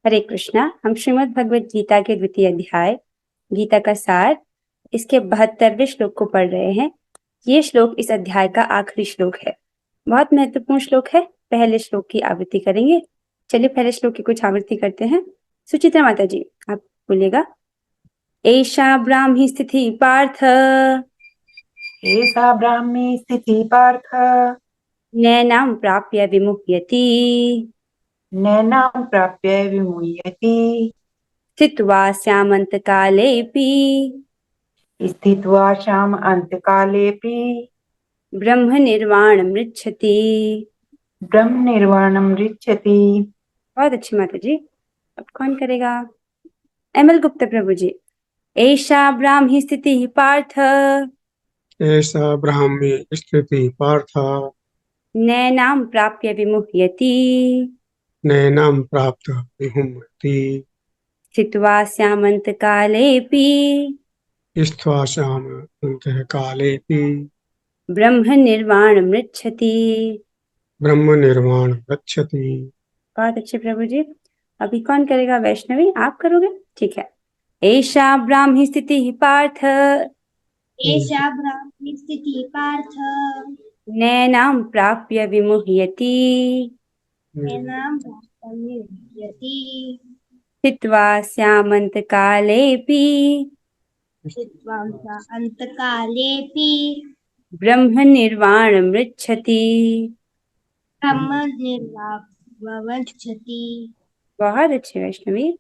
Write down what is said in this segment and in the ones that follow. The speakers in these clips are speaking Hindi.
हरे कृष्णा। हम श्रीमद् भगवत गीता के द्वितीय अध्याय गीता का सार इसके 72वें श्लोक को पढ़ रहे हैं। ये श्लोक इस अध्याय का आखिरी श्लोक है। बहुत महत्वपूर्ण श्लोक है। पहले श्लोक की आवृत्ति करेंगे। चलिए पहले श्लोक की कुछ आवृत्ति करते हैं। सुचित्रा माता जी आप बोलिएगा। एषा ब्राह्मी स्थिति पार्थ एषा ब्राह्मी स्थितिः पार्थ नैनां प्राप्य विमुह्यति नैनां प्राप्य विमुह्यति स्थित्वा स्यामन्तकालेऽपि स्थित्वा श्याम अंतकालेऽपि ब्रह्म निर्वाणमृच्छति। ब्रह्म निर्वाणं ऋच्छति। बहुत अच्छी माता जी। अब कौन करेगा? एमएल गुप्ता प्रभु जी। एषा ब्राह्मी स्थितिः पार्थ एषा ब्राह्मी स्थितिः पार्थ नैनां प्राप्य विमुह्यति नैनां प्राप्त विमुह्यति स्थित्वा स्यामन्तकालेऽपि स्थित्वासाम् अन्तःकालेऽपि ब्रह्म निर्वाणमृच्छति। ब्रह्मनिर्वाणं गच्छति। बहुत अच्छे प्रभु जी। अभी कौन करेगा? वैष्णवी आप करोगे? ठीक है। एषा ब्राह्मी स्थितिः पार्थ एषा ब्राह्मी स्थितिः पार्थ नैनां प्राप्य विमुह्यति नैनां प्राप्य विमुह्यति स्थित्वा स्यामन्तकालेऽपि स्थित्वा अन्तकालेऽपि ब्रह्म निर्वाणमृच्छति। ब्रह्म निर्वाणमृच्छति। बहुत अच्छे वैष्णवी।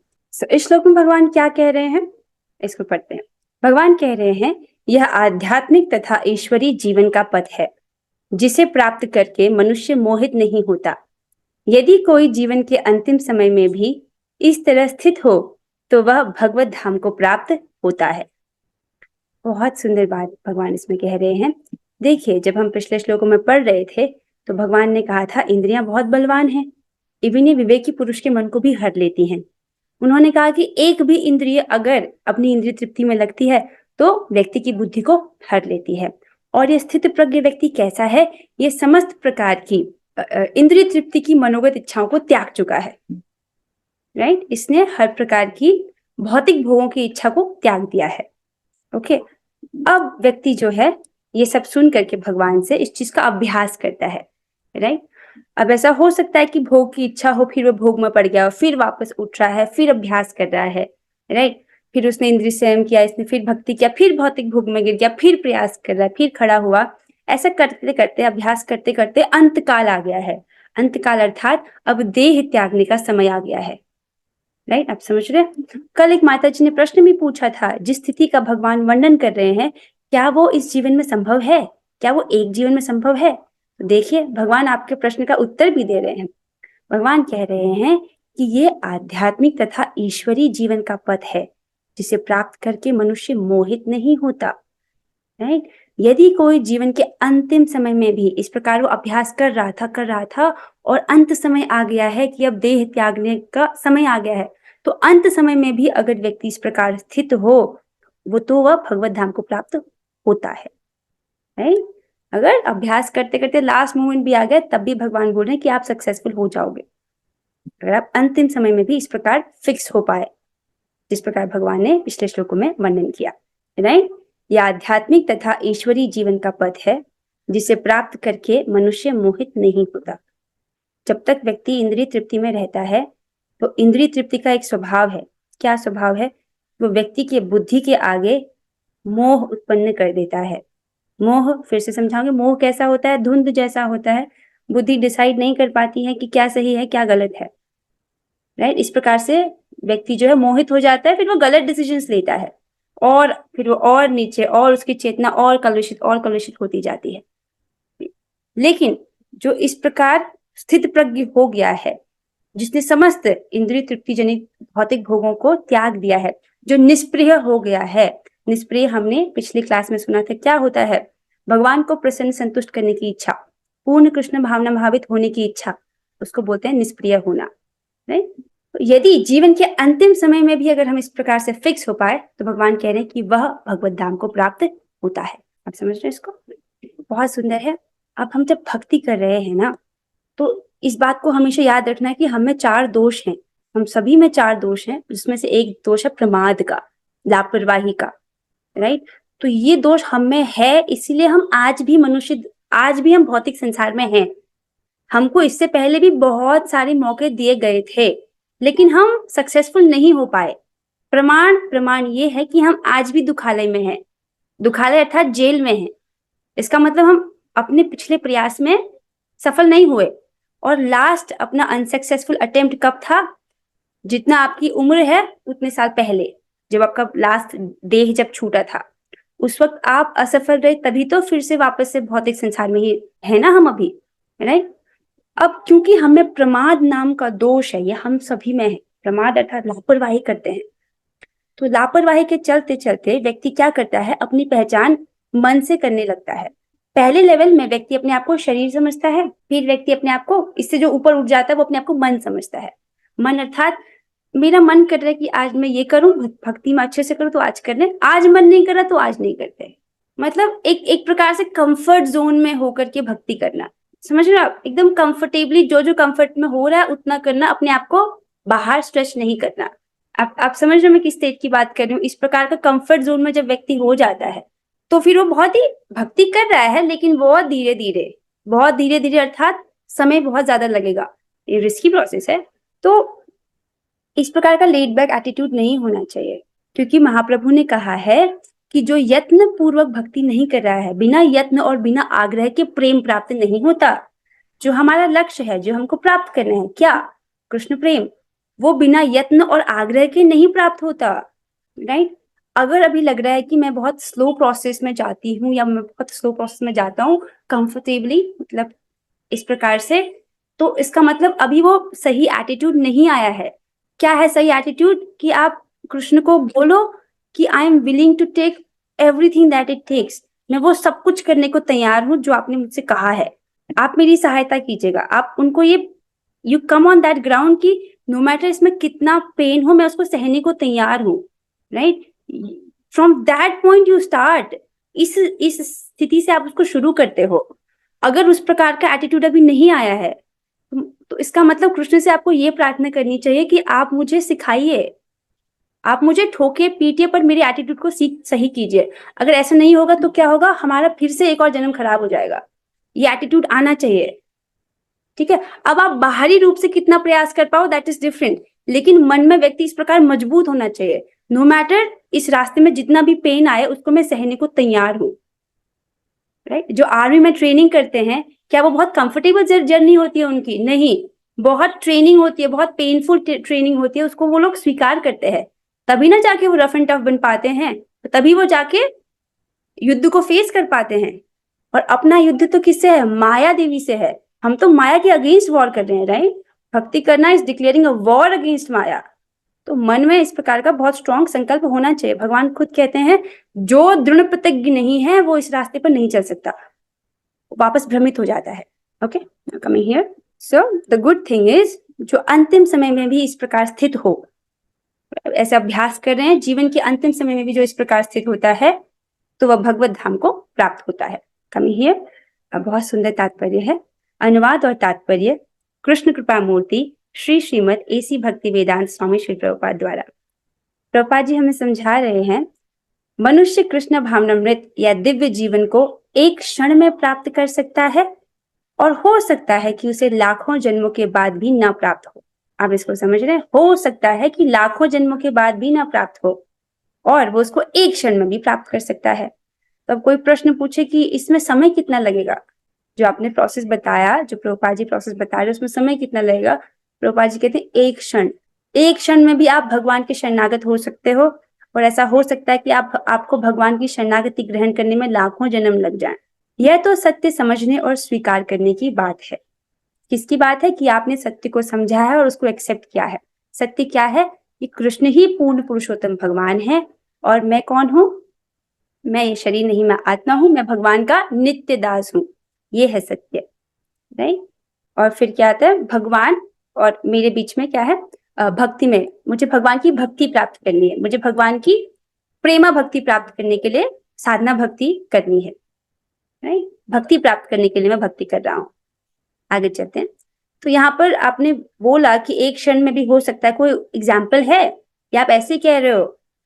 इस श्लोक में भगवान क्या कह रहे हैं? इसको पढ़ते हैं। भगवान कह रहे हैं यह आध्यात्मिक तथा ईश्वरीय जीवन का पथ है जिसे प्राप्त करके मनुष्य मोहित नहीं होता। यदि कोई जीवन के अंतिम समय में भी इस तरह स्थित हो तो वह भगवत धाम को प्राप्त होता है। बहुत सुंदर बात भगवान इसमें कह रहे हैं। देखिए जब हम पिछले श्लोकों में पढ़ रहे थे तो भगवान ने कहा था इंद्रियां बहुत बलवान हैं, इन्हें विवेकी पुरुष के मन को भी हर लेती हैं। उन्होंने कहा कि एक भी इंद्रिय अगर अपनी इंद्रिय तृप्ति में लगती है तो व्यक्ति की बुद्धि को हर लेती है। और ये स्थित प्रज्ञ व्यक्ति कैसा है? ये समस्त प्रकार की इंद्रिय तृप्ति की मनोगत इच्छाओं को त्याग चुका है। राइट? इसने हर प्रकार की भौतिक भोगों की इच्छा को त्याग दिया है। ओके। अब व्यक्ति जो है ये सब सुन करके भगवान से इस चीज का अभ्यास करता है। राइट? अब ऐसा हो सकता है कि भोग की इच्छा हो, फिर वो भोग में पड़ गया, फिर वापस उठ रहा है, फिर अभ्यास कर रहा है। राइट? फिर उसने इंद्रिय संयम किया, इसने फिर भक्ति किया, फिर भौतिक भोग में गिर गया, फिर प्रयास कर रहा है, फिर खड़ा हुआ। ऐसा करते करते अभ्यास करते करते अंतकाल आ गया है। अंतकाल अर्थात अब देह त्यागने का समय आ गया है। राइट? आप समझ रहे हैं? कल एक माता जी ने प्रश्न भी पूछा था, जिस स्थिति का भगवान वर्णन कर रहे हैं क्या वो इस जीवन में संभव है? क्या वो एक जीवन में संभव है? तो देखिए भगवान आपके प्रश्न का उत्तर भी दे रहे हैं। भगवान कह रहे हैं कि ये आध्यात्मिक तथा ईश्वरीय जीवन का पथ है जिसे प्राप्त करके मनुष्य मोहित नहीं होता। राइट? यदि कोई जीवन के अंतिम समय में भी इस प्रकार वो अभ्यास कर रहा था और अंत समय आ गया है कि अब देह त्यागने का समय आ गया है, तो अंत समय में भी अगर व्यक्ति इस प्रकार स्थित हो वो तो वह भगवत धाम को प्राप्त होता है। राइट? अगर अभ्यास करते करते लास्ट मोमेंट भी आ गया तब भी भगवान बोल रहे हैं कि आप सक्सेसफुल हो जाओगे, अगर आप अंतिम समय में भी इस प्रकार फिक्स हो पाए जिस प्रकार भगवान ने पिछले श्लोकों में वर्णन किया। राइट? यह आध्यात्मिक तथा ईश्वरीय जीवन का पथ है जिसे प्राप्त करके मनुष्य मोहित नहीं होता। जब तक व्यक्ति इंद्रिय तृप्ति में रहता है तो इंद्रिय तृप्ति का एक स्वभाव है। क्या स्वभाव है? वो व्यक्ति के बुद्धि के आगे मोह उत्पन्न कर देता है। मोह, फिर से समझाऊंगे, मोह कैसा होता है? धुंध जैसा होता है। बुद्धि डिसाइड नहीं कर पाती है कि क्या सही है क्या गलत है। राइट? इस प्रकार से व्यक्ति जो है मोहित हो जाता है, फिर वो गलत डिसीजंस लेता है और फिर वो और नीचे और उसकी चेतना और कलुषित होती जाती है। लेकिन जो इस प्रकार स्थित प्रज्ञ हो गया है, जिसने समस्त इंद्रिय तृप्ति जनित भौतिक भोगों को त्याग दिया है, जो निष्प्रिय हो गया है। निष्प्रिय हमने पिछली क्लास में सुना था क्या होता है? भगवान को प्रसन्न संतुष्ट करने की इच्छा, पूर्ण कृष्ण भावना भावित होने की इच्छा, उसको बोलते हैं निष्प्रिय होना। राइट? यदि जीवन के अंतिम समय में भी अगर हम इस प्रकार से फिक्स हो पाए तो भगवान कह रहे हैं कि वह भगवत धाम को प्राप्त होता है। आप समझ रहे हैं इसको? बहुत सुंदर है। अब हम जब भक्ति कर रहे हैं ना तो इस बात को हमेशा याद रखना है कि हमें 4 दोष हैं हम सभी में 4 दोष हैं, जिसमें से एक दोष है प्रमाद का, लापरवाही का, राइट। तो ये दोष हम में है, इसीलिए हम आज भी हम भौतिक संसार में हैं। हमको इससे पहले भी बहुत सारे मौके दिए गए थे, लेकिन हम सक्सेसफुल नहीं हो पाए। प्रमाण ये है कि हम आज भी दुखालय में हैं। दुखालय अर्थात जेल में हैं। इसका मतलब हम अपने पिछले प्रयास में सफल नहीं हुए। और लास्ट अपना अनसक्सेसफुल अटेम्प्ट कब था? जितना आपकी उम्र है उतने साल पहले, जब आपका लास्ट देह जब छूटा था, उस वक्त आप असफल रहे, तभी तो फिर से वापस से भौतिक संसार में ही है ना हम अभी, राइट। अब क्योंकि हमें प्रमाद नाम का दोष है, ये हम सभी में है। प्रमाद अर्थात लापरवाही करते हैं। तो लापरवाही के चलते चलते व्यक्ति क्या करता है? अपनी पहचान मन से करने लगता है। पहले लेवल में व्यक्ति अपने आप को शरीर समझता है, फिर व्यक्ति अपने आप को, इससे जो ऊपर उठ जाता है वो अपने आप को मन समझता है। मन अर्थात मेरा मन कर रहा है कि आज मैं ये करूं, भक्ति में अच्छे से करूं तो आज करने, आज मन नहीं कर रहा तो आज नहीं करते। मतलब एक प्रकार से कंफर्ट जोन में होकर के भक्ति करना, समझ रहे हो आप? एकदम कंफर्टेबली जो कंफर्ट में हो रहा है उतना करना, अपने आप को बाहर स्ट्रेच नहीं करना। आप समझ रहे हो मैं किस स्टेट की बात कर रही हूँ? इस प्रकार का कंफर्ट जोन में जब व्यक्ति हो जाता है तो फिर वो बहुत ही भक्ति कर रहा है, लेकिन बहुत धीरे धीरे अर्थात समय बहुत ज्यादा लगेगा, ये रिस्की प्रोसेस है। तो इस प्रकार का लेड बैक एटीट्यूड नहीं होना चाहिए, क्योंकि महाप्रभु ने कहा है कि जो यत्न पूर्वक भक्ति नहीं कर रहा है, बिना यत्न और बिना आग्रह के प्रेम प्राप्त नहीं होता। जो हमारा लक्ष्य है, जो हमको प्राप्त करना है, क्या? कृष्ण प्रेम, वो बिना यत्न और आग्रह के नहीं प्राप्त होता, राइट। अगर अभी लग रहा है कि मैं बहुत स्लो प्रोसेस में जाती हूँ या मैं बहुत स्लो प्रोसेस में जाता हूँ कंफर्टेबली, मतलब इस प्रकार से, तो इसका मतलब अभी वो सही एटीट्यूड नहीं आया है। क्या है सही एटीट्यूड? कि आप कृष्ण को बोलो कि I am willing to take everything that it takes, मैं वो सब कुछ करने को तैयार हूँ जो आपने मुझसे कहा है, आप मेरी सहायता कीजिएगा। आप उनको ये you come on that ground कि नो मैटर इसमें कितना पेन हो, मैं उसको सहने को तैयार हूँ, right. From that point you start, इस स्थिति से आप उसको शुरू करते हो। अगर उस प्रकार का एटीट्यूड अभी नहीं आया है तो इसका मतलब कृष्ण से आपको ये प्रार्थना करनी चाहिए कि आप मुझे सिखाइए, आप मुझे ठोके पीटिए पर मेरे एटीट्यूड को सही कीजिए। अगर ऐसा नहीं होगा तो क्या होगा? हमारा फिर से एक और जन्म खराब हो जाएगा। ये एटीट्यूड आना चाहिए, ठीक है। अब आप बाहरी रूप से कितना प्रयास कर पाओ दैट इज डिफरेंट, लेकिन मन में व्यक्ति इस प्रकार मजबूत होना चाहिए, नो मैटर इस रास्ते में जितना भी पेन आए उसको मैं सहने को तैयार हूँ, राइट। जो आर्मी में ट्रेनिंग करते हैं, क्या वो बहुत कंफर्टेबल जर्नी होती है उनकी? नहीं, बहुत ट्रेनिंग होती है, बहुत पेनफुल ट्रेनिंग होती है, उसको वो लोग स्वीकार करते हैं, तभी ना जाके वो रफ एंड टफ बन पाते हैं, तभी वो जाके युद्ध को फेस कर पाते हैं। और अपना युद्ध तो किससे है? माया देवी से है। हम तो माया के अगेंस्ट वॉर कर रहे हैं, राइट। भक्ति करना is declaring a war against maya. तो मन में इस प्रकार का बहुत स्ट्रॉन्ग संकल्प होना चाहिए। भगवान खुद कहते हैं जो दृढ़ प्रतिज्ञ नहीं है वो इस रास्ते पर नहीं चल सकता, वापस भ्रमित हो जाता है। Okay, coming here, so the good thing is जो अंतिम समय में भी इस प्रकार स्थित हो, ऐसे अभ्यास कर रहे हैं, जीवन के अंतिम समय में भी जो इस प्रकार स्थित होता है तो वह भगवत धाम को प्राप्त होता है। कमिंग हियर, बहुत सुंदर तात्पर्य है। अनुवाद और तात्पर्य कृष्ण कृपा मूर्ति श्री श्रीमद एसी भक्ति वेदांत स्वामी श्री प्रभुपाद द्वारा। प्रभुपाद जी हमें समझा रहे हैं मनुष्य कृष्ण भावनामृत या दिव्य जीवन को एक क्षण में प्राप्त कर सकता है और हो सकता है कि उसे लाखों जन्मों के बाद भी न प्राप्त हो। आप इसको समझ रहे हैं? हो सकता है कि लाखों जन्मों के बाद भी न प्राप्त हो और वो उसको एक क्षण में भी प्राप्त कर सकता है। तो अब कोई प्रश्न पूछे कि इसमें समय कितना लगेगा, जो आपने प्रोसेस बताया, जो प्रभुपाद जी प्रोसेस बता रहे, उसमें समय कितना लगेगा? प्रभुपाद जी कहते हैं एक क्षण में भी आप भगवान के शरणागत हो सकते हो। और ऐसा हो सकता है कि आपको भगवान की शरणागति ग्रहण करने में लाखों जन्म लग जाएं। यह तो सत्य समझने और स्वीकार करने की बात है। किसकी बात है? कि आपने सत्य को समझा है और उसको एक्सेप्ट किया है। सत्य क्या है? कि कृष्ण ही पूर्ण पुरुषोत्तम भगवान है और मैं कौन हूँ? मैं ये शरीर नहीं, मैं आत्मा हूँ, मैं भगवान का नित्य दास हूँ। ये है सत्य, राइट। और फिर क्या आता है? भगवान और मेरे बीच में क्या है? भक्ति में मुझे भगवान की भक्ति प्राप्त करनी है, मुझे भगवान की प्रेमा भक्ति प्राप्त करने के लिए साधना भक्ति करनी है, राइट। भक्ति प्राप्त करने के लिए मैं भक्ति कर रहा हूँ। आगे चलते हैं। तो यहाँ पर आपने बोला कि एक क्षण में भी हो सकता है, कोई एग्जाम्पल है या आप ऐसे कह रहे हो?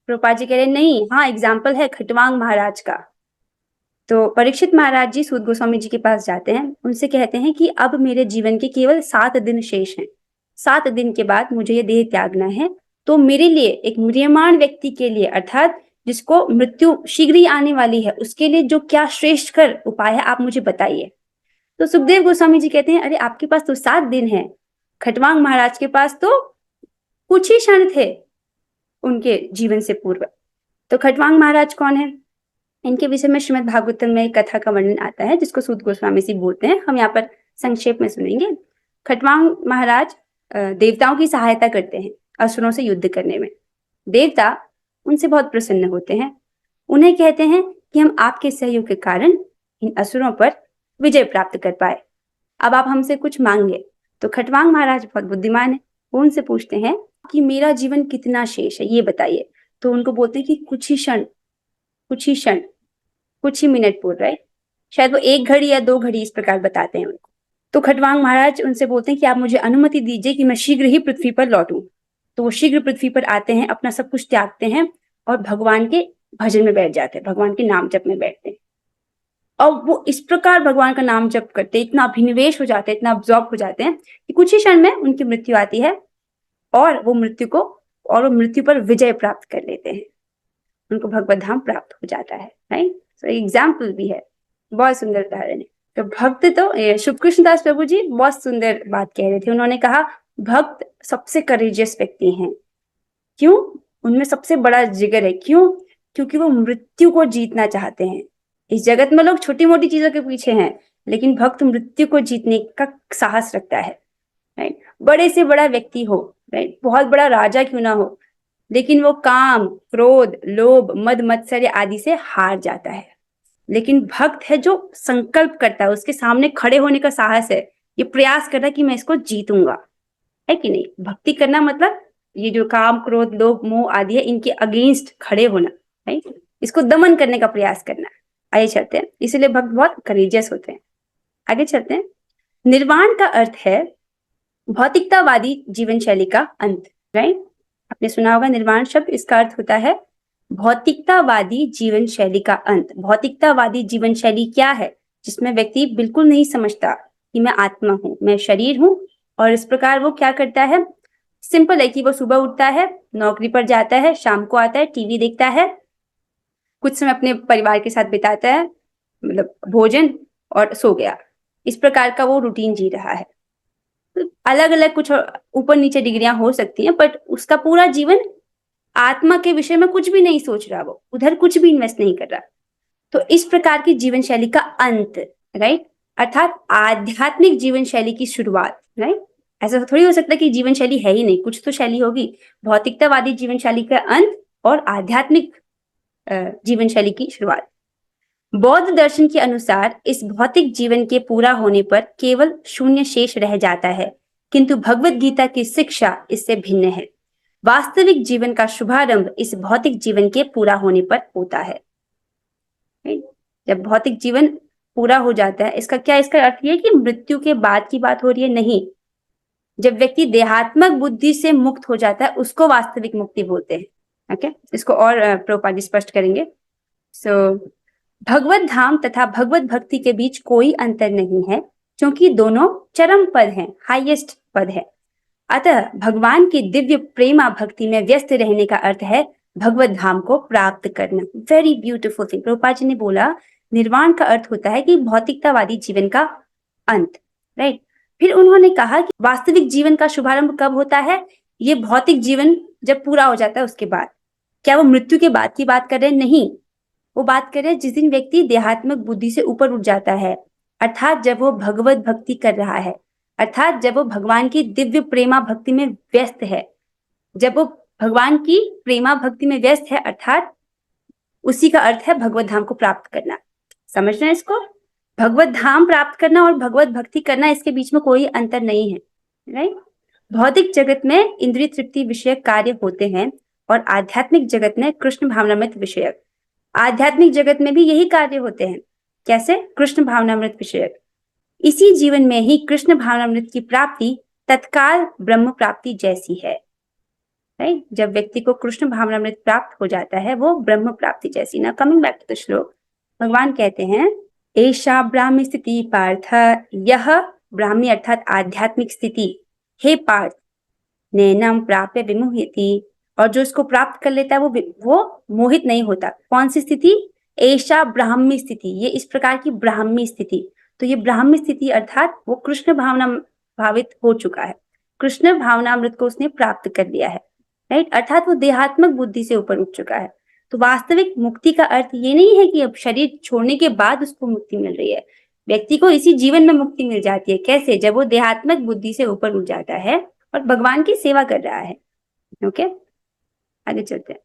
प्रभुपाद जी कह रहे हैं नहीं, हाँ एग्जाम्पल है खटवांग महाराज का। तो परीक्षित महाराज जी सूत गोस्वामी जी के पास जाते हैं, उनसे कहते हैं कि अब मेरे जीवन के केवल 7 दिन शेष हैं, 7 दिन के बाद मुझे ये देह त्यागना है, तो मेरे लिए, एक म्रियमाण व्यक्ति के लिए, अर्थात जिसको मृत्यु शीघ्र ही आने वाली है, उसके लिए जो क्या श्रेष्ठ कर उपाय है आप मुझे बताइए। तो सुखदेव गोस्वामी जी कहते हैं अरे आपके पास तो 7 दिन है, खटवांग महाराज के पास तो कुछ ही क्षण थे उनके जीवन से पूर्व। तो खटवांग महाराज कौन है? इनके विषय में श्रीमद् भागवतम में एक कथा का वर्णन आता है जिसको सूत गोस्वामी जी बोलते हैं, हम यहाँ पर संक्षेप में सुनेंगे। खटवांग महाराज देवताओं की सहायता करते हैं असुरों से युद्ध करने में। देवता उनसे बहुत प्रसन्न होते हैं, उन्हें कहते हैं कि हम आपके सहयोग के कारण इन असुरों पर विजय प्राप्त कर पाए, अब आप हमसे कुछ मांगे। तो खटवांग महाराज बहुत बुद्धिमान है, वो उनसे पूछते हैं कि मेरा जीवन कितना शेष है ये बताइए। तो उनको बोलते हैं कि कुछ ही क्षण, कुछ ही क्षण, कुछ ही मिनट बोल रहे, शायद वो 1 घड़ी या 2 घड़ी इस प्रकार बताते हैं उनको। तो खटवांग महाराज उनसे बोलते हैं कि आप मुझे अनुमति दीजिए कि मैं शीघ्र ही पृथ्वी पर लौटूं। तो वो शीघ्र पृथ्वी पर आते हैं, अपना सब कुछ त्यागते हैं और भगवान के भजन में बैठ जाते हैं, भगवान के नाम जप में बैठते हैं। और वो इस प्रकार भगवान का नाम जप करते, इतना अभिनिवेश हो जाते हैं, इतना अब्जॉर्ब हो जाते हैं कि कुछ ही क्षण में उनकी मृत्यु आती है और वो मृत्यु पर विजय प्राप्त कर लेते हैं, उनको भगवत धाम प्राप्त हो जाता है। राइट, तो एग्जाम्पल भी है, बहुत सुंदर उदाहरण है। तो भक्त, तो शुभ कृष्णदास प्रभु जी बहुत सुंदर बात कह रहे थे, उन्होंने कहा भक्त सबसे करेजियस व्यक्ति हैं। क्यों? उनमें सबसे बड़ा जिगर है। क्यों? क्योंकि वो मृत्यु को जीतना चाहते हैं। इस जगत में लोग छोटी मोटी चीजों के पीछे हैं, लेकिन भक्त मृत्यु को जीतने का साहस रखता है। राइट, बड़े से बड़ा व्यक्ति हो, राइट, बहुत बड़ा राजा क्यों ना हो, लेकिन वो काम, क्रोध, लोभ, मद, मत्सर्य आदि से हार जाता है। लेकिन भक्त है जो संकल्प करता है, उसके सामने खड़े होने का साहस है, ये प्रयास करता है कि मैं इसको जीतूंगा, है कि नहीं? भक्ति करना मतलब ये जो काम, क्रोध, लोभ, मोह आदि है, इनके अगेंस्ट खड़े होना, राइट, इसको दमन करने का प्रयास करना। आगे चलते हैं, इसलिए भक्त बहुत करेजियस होते हैं। आगे चलते हैं। निर्वाण का अर्थ है भौतिकतावादी जीवन शैली का अंत। राइट, आपने सुना होगा निर्वाण शब्द, इसका अर्थ होता है भौतिकतावादी जीवन शैली का अंत। भौतिकतावादी जीवन शैली क्या है? जिसमें व्यक्ति बिल्कुल नहीं समझता कि मैं आत्मा हूं, मैं शरीर हूं, और इस प्रकार वो क्या करता है, सिंपल है कि वो सुबह उठता है, नौकरी पर जाता है, शाम को आता है, टीवी देखता है, कुछ समय अपने परिवार के साथ बिताता है, मतलब भोजन, और सो गया। इस प्रकार का वो रूटीन जी रहा है। अलग अलग कुछ ऊपर नीचे डिग्रियां हो सकती हैं, बट उसका पूरा जीवन आत्मा के विषय में कुछ भी नहीं सोच रहा, वो उधर कुछ भी इन्वेस्ट नहीं कर रहा। तो इस प्रकार की जीवन शैली का अंत, राइट, अर्थात आध्यात्मिक जीवन शैली की शुरुआत। राइट, ऐसा थोड़ी हो सकता कि जीवन शैली है ही नहीं, कुछ तो शैली होगी। भौतिकतावादी जीवन शैली का अंत और आध्यात्मिक जीवन शैली की शुरुआत। बौद्ध दर्शन के अनुसार इस भौतिक जीवन के पूरा होने पर केवल शून्य शेष रह जाता है, किंतु भगवत गीता की शिक्षा इससे भिन्न है। वास्तविक जीवन का शुभारंभ इस भौतिक जीवन के पूरा होने पर होता है। जब भौतिक जीवन पूरा हो जाता है, इसका अर्थ यह है कि मृत्यु के बाद की बात हो रही है? नहीं, जब व्यक्ति देहात्मक बुद्धि से मुक्त हो जाता है उसको वास्तविक मुक्ति बोलते हैं। ओके, इसको और प्रभुपाद जी स्पष्ट करेंगे। भगवत धाम तथा भगवत भक्ति के बीच कोई अंतर नहीं है, क्योंकि दोनों चरम पद हैं, हाईएस्ट पद है। अतः भगवान की दिव्य प्रेमा भक्ति में व्यस्त रहने का अर्थ है भगवत धाम को प्राप्त करना। Very beautiful thing. Prabhupada ji ने बोला निर्वाण का अर्थ होता है कि भौतिकतावादी जीवन का अंत। राइट, फिर उन्होंने कहा कि वास्तविक जीवन का शुभारंभ कब होता है? ये भौतिक जीवन जब पूरा हो जाता है उसके बाद। क्या वो मृत्यु के बाद की बात कर रहे हैं? नहीं, वो बात कर रहे हैं जिस दिन व्यक्ति देहात्मक बुद्धि से ऊपर उठ जाता है, अर्थात जब वो भगवत भक्ति कर रहा है, अर्थात जब वो भगवान की दिव्य प्रेमा भक्ति में व्यस्त है। जब वो भगवान की प्रेमा भक्ति में व्यस्त है, अर्थात उसी का अर्थ है भगवत धाम को प्राप्त करना। समझना है इसको? भगवत धाम प्राप्त करना और भगवत भक्ति करना, इसके बीच में कोई अंतर नहीं है। राइट, भौतिक जगत में इंद्रिय तृप्ति विषयक कार्य होते हैं और आध्यात्मिक जगत में कृष्ण भावनामृत विषयक। आध्यात्मिक जगत में भी यही कार्य होते हैं। कैसे? कृष्ण भावनामृत विषयक। इसी जीवन में ही कृष्ण भावनामृत की प्राप्ति तत्काल ब्रह्म प्राप्ति जैसी है। राइट, जब व्यक्ति को कृष्ण भावनामृत प्राप्त हो जाता है वो ब्रह्म प्राप्ति जैसी। ना कमिंग बैक टू द श्लोक, भगवान कहते हैं एषा ब्राह्मी स्थिति पार्थ, यह ब्राह्मी अर्थात आध्यात्मिक स्थिति हे पार्थ नैनम प्राप्य विमुह्यति, और जो इसको प्राप्त कर लेता है वो मोहित नहीं होता। कौन सी स्थिति? एषा ब्राह्मी स्थिति, ये इस प्रकार की ब्राह्मी स्थिति। तो ये ब्राह्मी स्थिति अर्थात वो कृष्ण भावना भावित हो चुका है, कृष्ण भावनामृत को उसने प्राप्त कर लिया है। राइट, अर्थात वो देहात्मक बुद्धि से ऊपर उठ चुका है। तो वास्तविक मुक्ति का अर्थ ये नहीं है कि अब शरीर छोड़ने के बाद उसको मुक्ति मिल रही है। व्यक्ति को इसी जीवन में मुक्ति मिल जाती है। कैसे? जब वो देहात्मक बुद्धि से ऊपर उठ जाता है और भगवान की सेवा कर रहा है। ओके, आगे चलते हैं।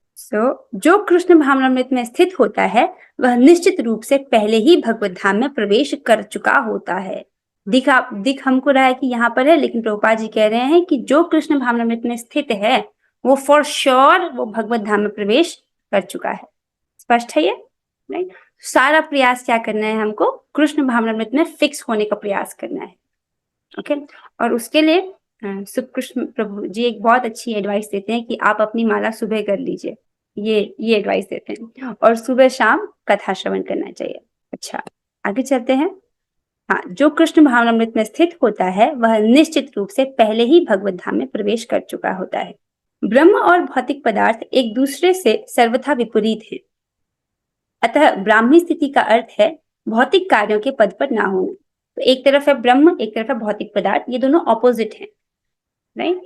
जो कृष्ण भावनामृत में स्थित होता है वह निश्चित रूप से पहले ही भगवत धाम में प्रवेश कर चुका होता है। दिख हमको रहा है कि यहाँ पर है, लेकिन प्रभुपाद जी कह रहे हैं कि जो कृष्ण भावनामृत में स्थित है वो फॉर श्योर वो भगवत धाम में प्रवेश कर चुका है। स्पष्ट है ये? राइट, सारा प्रयास क्या करना है हमको? कृष्ण भावनामृत में फिक्स होने का प्रयास करना है। ओके, और उसके लिए सुकृष्ण प्रभु जी एक बहुत अच्छी एडवाइस देते हैं कि आप अपनी माला सुबह कर लीजिए। ये एडवाइस देते हैं, और सुबह शाम कथा श्रवण करना चाहिए। अच्छा, आगे चलते हैं। हाँ, जो कृष्ण भावनामृत में स्थित होता है वह निश्चित रूप से पहले ही भगवत धाम में प्रवेश कर चुका होता है। ब्रह्म और भौतिक पदार्थ एक दूसरे से सर्वथा विपरीत हैं। अतः ब्राह्मी स्थिति का अर्थ है भौतिक कार्यों के पद पर ना होना। तो एक तरफ है ब्रह्म, एक तरफ है भौतिक पदार्थ, ये दोनों ऑपोजिट हैं। राइट,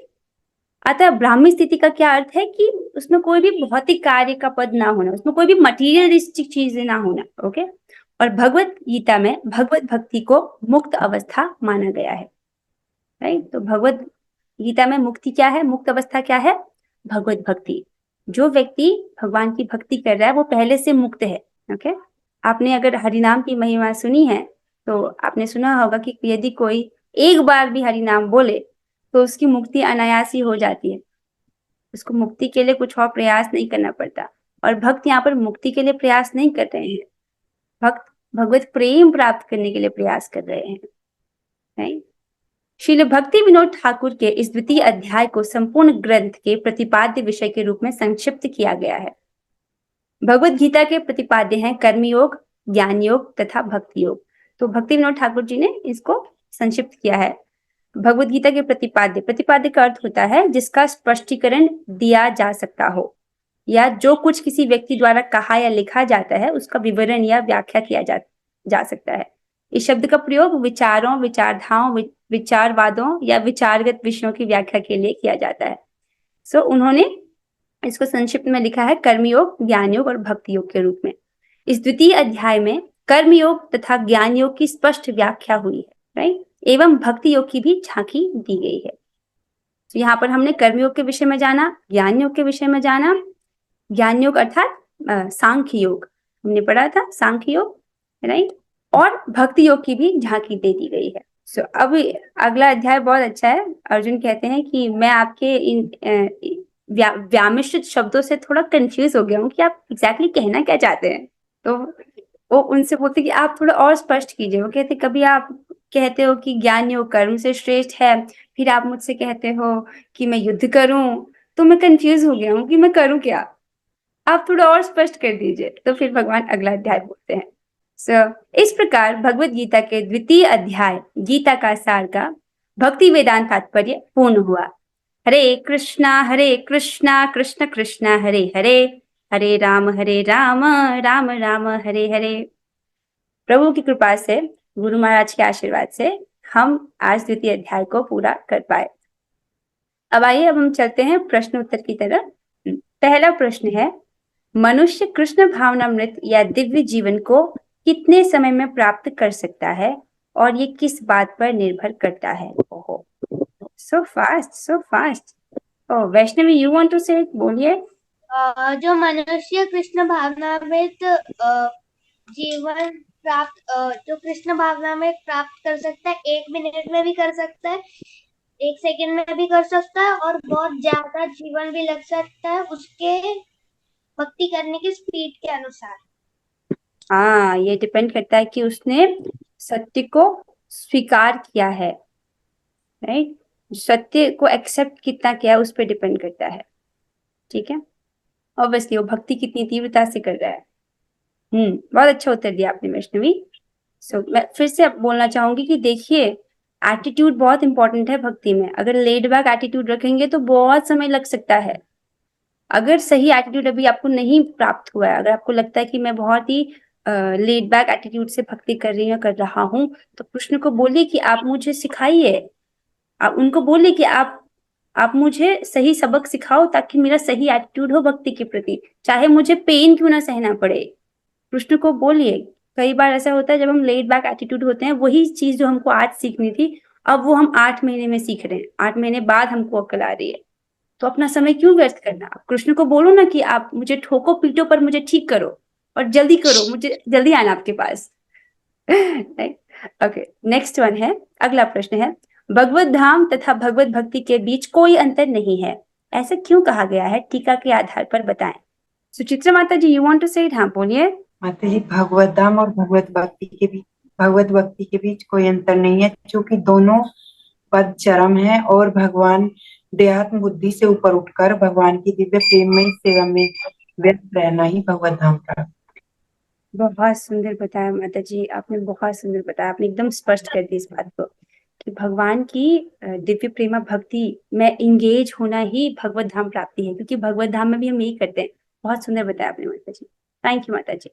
अतः ब्राह्मी स्थिति का क्या अर्थ है कि उसमें कोई भी भौतिक कार्य का पद ना होना, उसमें कोई भी मटीरियलिस्टिक चीजें ना होना। ओके, और भगवत गीता में भगवत भक्ति को मुक्त अवस्था माना गया है। राइट, तो भगवत गीता में मुक्ति क्या है? मुक्त अवस्था क्या है? भगवत भक्ति। जो व्यक्ति भगवान की भक्ति कर रहा है वो पहले से मुक्त है। ओके, आपने अगर हरिनाम की महिमा सुनी है तो आपने सुना होगा कि यदि कोई एक बार भी हरिनाम बोले तो उसकी मुक्ति अनायास ही हो जाती है। उसको मुक्ति के लिए कुछ और प्रयास नहीं करना पड़ता। और भक्त यहाँ पर मुक्ति के लिए प्रयास नहीं कर रहे हैं, भक्त भगवत प्रेम प्राप्त करने के लिए प्रयास कर रहे हैं। राइट, श्रील भक्ति विनोद ठाकुर के इस द्वितीय अध्याय को संपूर्ण ग्रंथ के प्रतिपाद्य विषय के रूप में संक्षिप्त किया गया है। भगवत गीता के प्रतिपाद्य हैं कर्मयोग, ज्ञान योग तथा भक्ति योग। तो भक्ति विनोद ठाकुर जी ने इसको संक्षिप्त किया है। भगवत गीता के प्रतिपाद्य का अर्थ होता है जिसका स्पष्टीकरण दिया जा सकता हो, या जो कुछ किसी व्यक्ति द्वारा कहा या लिखा जाता है उसका विवरण या व्याख्या किया जा सकता है। इस शब्द का प्रयोग विचारों, विचारधाराओं, विचारवादों या विचारगत विषयों की व्याख्या के लिए किया जाता है। सो उन्होंने इसको संक्षिप्त में लिखा है कर्मयोग, ज्ञान योग और भक्ति योग के रूप में। इस द्वितीय अध्याय में कर्मयोग तथा ज्ञान योग की स्पष्ट व्याख्या हुई है। राइट, एवं भक्ति योग की भी झांकी दी गई है। तो यहाँ पर हमने कर्मयोग के विषय में जाना, ज्ञान योग के विषय में जाना। ज्ञान योग अर्थात सांख्य योग हमने पढ़ा था, सांख्य योग। राइट, और भक्ति योग की भी झांकी दे दी गई है। सो अब अगला अध्याय बहुत अच्छा है। अर्जुन कहते हैं कि मैं आपके इन व्यामिश्रित शब्दों से थोड़ा कंफ्यूज हो गया हूँ कि आप एग्जैक्टली कहना क्या चाहते हैं। तो वो उनसे बोलते कि आप थोड़ा और स्पष्ट कीजिए। वो कहते कभी आप कहते हो कि ज्ञान योग कर्म से श्रेष्ठ है, फिर आप मुझसे कहते हो कि मैं युद्ध करूं, तो मैं कंफ्यूज हो गया हूँ कि मैं करूं क्या, आप थोड़ा और स्पष्ट कर दीजिए। तो फिर भगवान अगला अध्याय बोलते हैं। इस प्रकार भगवत गीता के द्वितीय अध्याय गीता का सार का भक्ति वेदांत तात्पर्य पूर्ण हुआ। हरे कृष्णा कृष्ण कृष्णा हरे हरे, हरे राम राम राम हरे हरे। प्रभु की कृपा से, गुरु महाराज के आशीर्वाद से हम आज द्वितीय अध्याय को पूरा कर पाए। अब आइए, अब हम चलते हैं प्रश्न उत्तर की तरफ। पहला प्रश्न है, मनुष्य कृष्ण भावनामृत या दिव्य जीवन को कितने समय में प्राप्त कर सकता है और ये किस बात पर निर्भर करता है? ओहो, so fast. Oh, Vaishnavi, you want to say, बोलिए। जो मनुष्य कृष्ण भावनामृत जीवन प्राप्त जो कृष्ण भावनामृत प्राप्त कर सकता है, 1 मिनट में भी कर सकता है, 1 सेकंड में भी कर सकता है, और बहुत ज्यादा जीवन भी लग सकता है उसके भक्ति करने की स्पीड के अनुसार। हाँ, ये डिपेंड करता है कि उसने सत्य को स्वीकार किया है, राइट, सत्य को एक्सेप्ट कितना किया है उस पर डिपेंड करता है। ठीक है, ऑब्वियसली वो भक्ति कितनी तीव्रता से कर रहा है। बहुत अच्छा उत्तर दिया आपने वैष्णवी। मैं फिर से बोलना चाहूंगी कि देखिए, एटीट्यूड बहुत इंपॉर्टेंट है भक्ति में। अगर लेड बैक एटीट्यूड रखेंगे तो बहुत समय लग सकता है। अगर सही एटीट्यूड अभी आपको नहीं प्राप्त हुआ है, अगर आपको लगता है कि मैं बहुत ही लेड बैक एटीट्यूड से भक्ति कर रही हूँ, कर रहा हूँ, तो कृष्ण को बोलिए कि आप मुझे सिखाइए। आप उनको बोलिए कि आप मुझे सही सबक सिखाओ ताकि मेरा सही एटीट्यूड हो भक्ति के प्रति, चाहे मुझे पेन क्यों ना सहना पड़े। कृष्ण को बोलिए। कई बार ऐसा होता है जब हम लेड बैक एटीट्यूड होते हैं, वही चीज जो हमको आज सीखनी थी अब वो हम 8 महीने में सीख रहे हैं, 8 महीने बाद हमको अक्ल आ रही है। तो अपना समय क्यों व्यर्थ करना। आप कृष्ण को बोलो ना कि आप मुझे ठोको पीटो पर मुझे ठीक करो, और जल्दी करो, मुझे जल्दी आना आपके पास। ओके, नेक्स्ट वन है, अगला प्रश्न है, भगवत धाम तथा भगवत भक्ति के बीच कोई अंतर नहीं है, ऐसा क्यों कहा गया है, टीका के आधार पर बताएं। सुचित्रा माता जी, यू वांट टू से इट? हाँ बोलिए। माता जी, भगवत धाम और भगवत भक्ति के बीच कोई अंतर नहीं है, क्योंकि दोनों पद चरम है और भगवान देहात्म बुद्धि से ऊपर उठकर भगवान की दिव्य प्रेममय सेवा में व्यस्त रहना ही भगवत धाम का। बहुत सुंदर बताया माता जी, आपने बहुत सुंदर बताया, आपने एकदम स्पष्ट कर दी इस बात को कि भगवान की दिव्य प्रेमा भक्ति में इंगेज होना ही भगवत धाम प्राप्ति है, क्योंकि भगवत धाम में भी हम यही करते हैं। बहुत सुंदर बताया आपने माता जी, थैंक यू माता जी।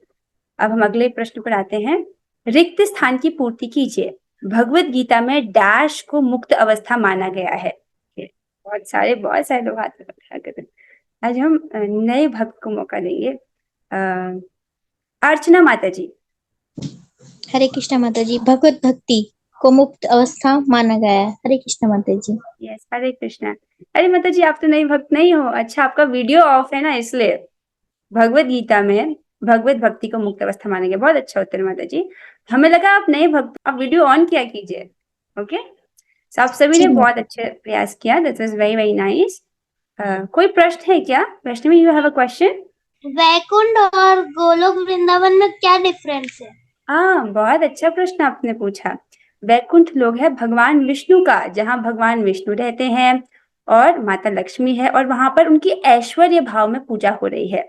अब हम अगले प्रश्न पर आते हैं, रिक्त स्थान की पूर्ति कीजिए। भगवत गीता में डैश को मुक्त अवस्था माना गया है। बहुत सारे लोग हाथ में रखा करते हैं। आज हम नए भक्त को मौका देंगे। अर्चना माता जी। हरे कृष्ण माता जी, भगवत भक्ति को मुक्त अवस्था माना गया है। हरे कृष्ण माता जी। यस, हरे कृष्णा। अरे माता जी, आप तो नई भक्त नहीं हो। अच्छा, आपका वीडियो ऑफ है ना, इसलिए। भगवत गीता में भगवत भक्ति को मुक्त अवस्था माना गया। बहुत अच्छा उत्तर माता जी, हमें लगा आप नए भक्त, आप वीडियो ऑन किया कीजिए। ओके, आप सभी ने बहुत अच्छे प्रयास किया, that was very very nice. कोई प्रश्न है क्या Vaishnavi? You have a question? Vaikuntha और गोलोक वृंदावन में क्या डिफरेंस है? हाँ, बहुत अच्छा प्रश्न आपने पूछा। वैकुंठ लोक है भगवान विष्णु का, जहाँ भगवान विष्णु रहते हैं और माता लक्ष्मी है, और वहां पर उनकी ऐश्वर्य भाव में पूजा हो रही है।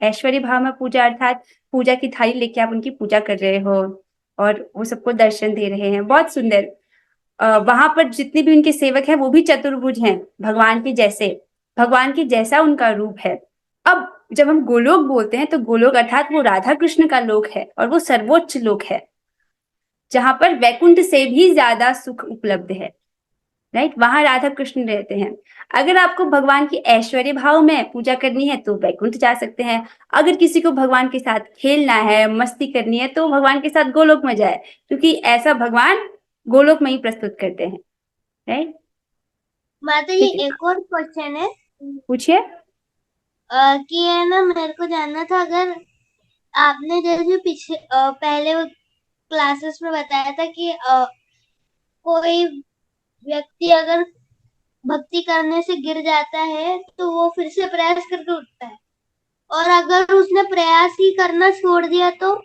ऐश्वर्य भाव में पूजा अर्थात पूजा की थाली लेके आप उनकी पूजा कर रहे हो और वो सबको दर्शन दे रहे हैं। बहुत सुंदर। वहां पर जितने भी उनके सेवक हैं वो भी चतुर्भुज हैं, भगवान के जैसा उनका रूप है। अब जब हम गोलोक बोलते हैं तो गोलोक अर्थात वो राधा कृष्ण का लोक है, और वो सर्वोच्च लोक है जहां पर वैकुंठ से भी ज्यादा सुख उपलब्ध है। राइट, वहां राधा कृष्ण रहते हैं। अगर आपको भगवान की ऐश्वर्य भाव में पूजा करनी है तो वैकुंठ जा सकते हैं। अगर किसी को भगवान के साथ खेलना है, मस्ती करनी है, तो भगवान के साथ गोलोक में जाए, क्योंकि ऐसा भगवान गोलोक में ही प्रस्तुत करते हैं। राइट माता जी, एक और क्वेश्चन है। पूछिए। कि है ना, मेरे को जानना था, अगर आपने जैसे पीछे पहले क्लासेस में बताया था कि कोई व्यक्ति अगर भक्ति करने से गिर जाता है तो वो फिर से प्रयास करके उठता है, और अगर उसने प्रयास ही करना छोड़ दिया तो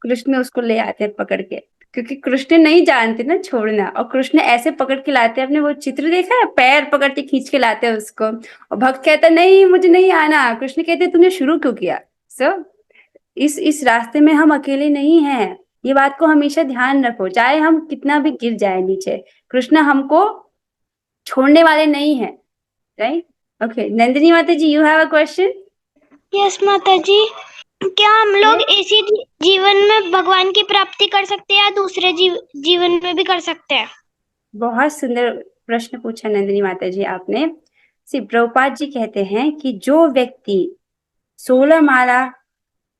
कृष्ण उसको ले आते हैं पकड़ के, क्योंकि कृष्ण नहीं जानते ना छोड़ना, और कृष्ण ऐसे पकड़ के लाते हैं। आपने वो चित्र देखा है, पैर पकड़ के खींच के लाते हैं उसको, और भक्त कहता नहीं मुझे नहीं आना, कृष्ण कहते तूने शुरू क्यों किया। इस रास्ते में हम अकेले नहीं हैं, ये बात को हमेशा ध्यान रखो, चाहे हम कितना भी गिर जाए नीचे, कृष्ण हमको छोड़ने वाले नहीं है। Right, okay. Nandini Mata ji, you have a question? Yes Mata ji, क्या हम लोग इसी जीवन में भगवान की प्राप्ति कर सकते हैं या दूसरे जीवन में भी कर सकते हैं? बहुत सुंदर प्रश्न पूछा नंदिनी माता जी आपने। प्रभुपाद जी कहते हैं कि जो व्यक्ति 16 माला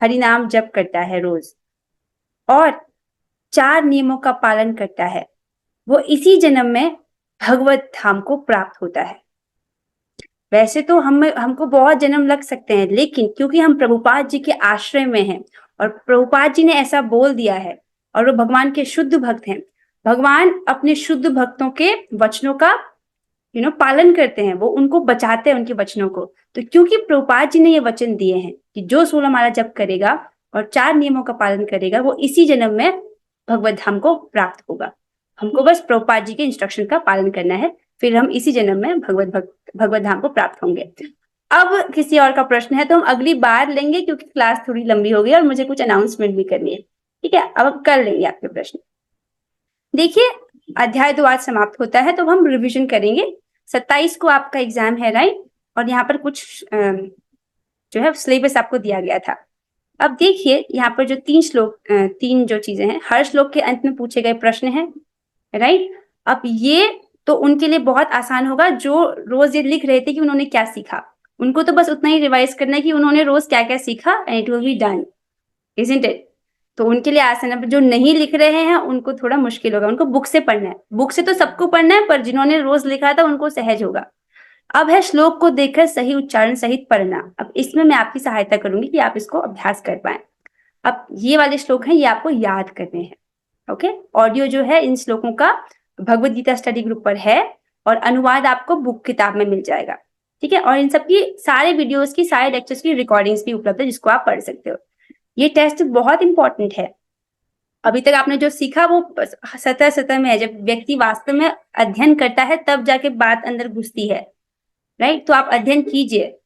हरिनाम जप करता है रोज और 4 नियमों का पालन करता है, वो इसी जन्म में भगवत धाम को प्राप्त होता है। वैसे तो हमको बहुत जन्म लग सकते हैं, लेकिन क्योंकि हम प्रभुपाद जी के आश्रय में हैं और प्रभुपाद जी ने ऐसा बोल दिया है, और वो भगवान के शुद्ध भक्त हैं, भगवान अपने शुद्ध भक्तों के वचनों का पालन करते हैं, वो उनको बचाते हैं उनके वचनों को। तो क्योंकि प्रभुपाद जी ने ये वचन दिए हैं कि जो 16 माला जप करेगा और 4 नियमों का पालन करेगा, वो इसी जन्म में भगवत धाम को प्राप्त होगा। हमको बस प्रभुपाद जी के इंस्ट्रक्शन का पालन करना है, फिर हम इसी जन्म में भगवत धाम को प्राप्त होंगे। अब किसी और का प्रश्न है तो हम अगली बार लेंगे, क्योंकि क्लास थोड़ी लंबी हो गई और मुझे कुछ अनाउंसमेंट भी करनी है। ठीक है, अब कर लेंगे आपके प्रश्न। देखिए, अध्याय 2 आज समाप्त होता है, तो हम रिवीजन करेंगे। 27 को आपका एग्जाम है, राइट? और यहाँ पर कुछ जो है सिलेबस आपको दिया गया था। अब देखिए यहाँ पर जो 3 जो चीजें हैं, हर श्लोक के अंत में पूछे गए प्रश्न हैं, राइट? अब ये तो उनके लिए बहुत आसान होगा जो रोज ये लिख रहे थे कि उन्होंने क्या सीखा। उनको तो बस उतना ही रिवाइज करना है कि उन्होंने रोज क्या क्या सीखा, and it will be done, isn't it? तो उनके लिए आसान है। जो नहीं लिख रहे हैं उनको थोड़ा मुश्किल होगा, उनको बुक से पढ़ना है। बुक से तो सबको पढ़ना है, पर जिन्होंने रोज लिखा था उनको सहज होगा। अब है श्लोक को देखकर सही उच्चारण सहित पढ़ना। अब इसमें मैं आपकी सहायता करूंगी कि आप इसको अभ्यास कर पाए। अब ये वाले श्लोक हैं, ये आपको याद करने हैं। ओके, ऑडियो जो है इन श्लोकों का भगवत गीता स्टडी ग्रुप पर है, और अनुवाद आपको बुक किताब में मिल जाएगा। ठीक है, और इन सबकी सारे वीडियोस की, सारे लेक्चर्स की रिकॉर्डिंग्स भी उपलब्ध है, जिसको आप पढ़ सकते हो। ये टेस्ट बहुत इंपॉर्टेंट है। अभी तक आपने जो सीखा वो सतह में है। जब व्यक्ति वास्तव में अध्ययन करता है तब जाके बात अंदर घुसती है, राइट? तो आप अध्ययन कीजिए।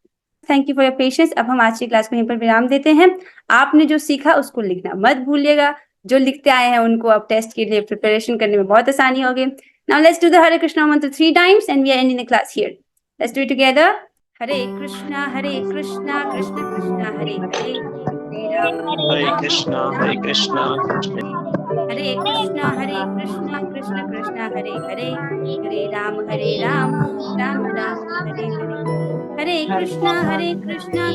Thank you for your patience. अब हम आज की क्लास को यहीं पर विराम देते हैं। आपने जो सीखा उसको लिखना मत भूलिएगा। जो लिखते आए हैं उनको अब टेस्ट के लिए प्रिपरेशन करने में बहुत आसानी होगी। नाउ लेट्स डू द हरे कृष्णा मंत्र 3 times and we are ending the class here. Let's do it together. हरे कृष्णा कृष्ण कृष्ण हरे हरे, हरे कृष्णा हरे कृष्णा कृष्ण कृष्ण हरे हरे, हरे राम राम राम हरे हरे। हरे कृष्णा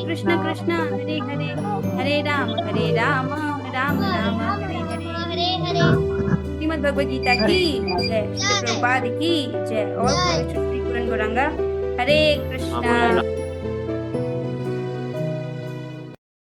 कृष्ण कृष्ण हरे हरे, हरे राम राम राम हरे हरे। श्रीमद् भगवद गीता की जय, श्री प्रभुपाद की जय। और श्री पूर्ण गौरंगा। हरे कृष्णा।